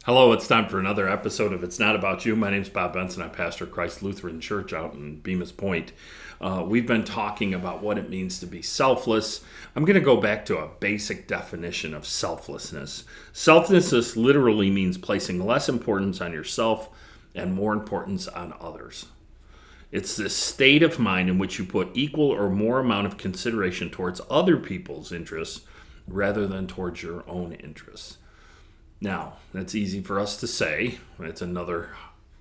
Hello, it's time for another episode of It's Not About You. My name's Bob Benson. I pastor Christ Lutheran Church out in Bemis Point. We've been talking about what it means to be selfless. I'm going to go back to a basic definition of selflessness. Selflessness literally means placing less importance on yourself and more importance on others. It's this state of mind in which you put equal or more amount of consideration towards other people's interests rather than towards your own interests. Now, that's easy for us to say. It's another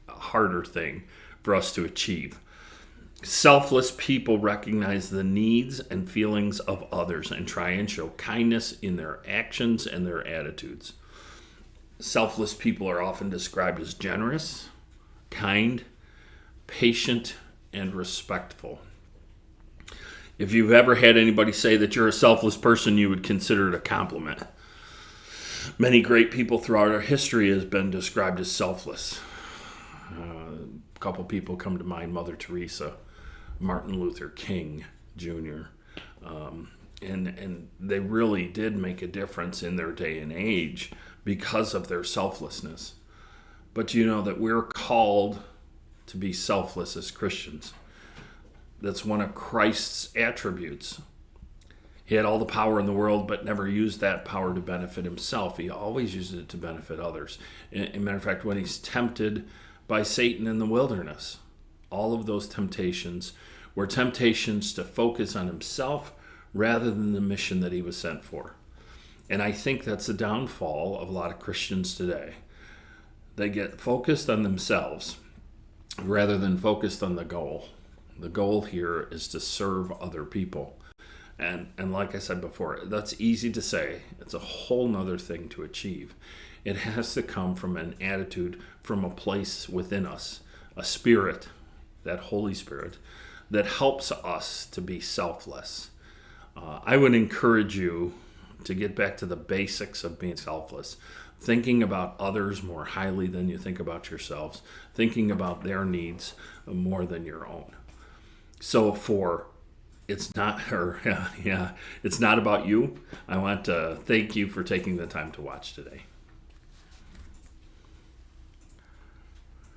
harder thing for us to achieve. Selfless people recognize the needs and feelings of others and try and show kindness in their actions and their attitudes. Selfless people are often described as generous, kind, patient, and respectful. If you've ever had anybody say that you're a selfless person, you would consider it a compliment. Many great people throughout our history has been described as selfless. A couple people come to mind: Mother Teresa, Martin Luther King Jr. And they really did make a difference in their day and age because of their selflessness. But you know that we're called to be selfless as Christians. That's one of Christ's attributes. He had all the power in the world, but never used that power to benefit himself. He always used it to benefit others. As a matter of fact, when he's tempted by Satan in the wilderness, all of those temptations were temptations to focus on himself rather than the mission that he was sent for. And I think that's the downfall of a lot of Christians today. They get focused on themselves rather than focused on the goal. The goal here is to serve other people. And like I said before, that's easy to say. It's a whole nother thing to achieve. It has to come from an attitude, from a place within us, a spirit, that Holy Spirit, that helps us to be selfless. I would encourage you to get back to the basics of being selfless, thinking about others more highly than you think about yourselves, thinking about their needs more than your own. So it's not about you. I want to thank you for taking the time to watch today.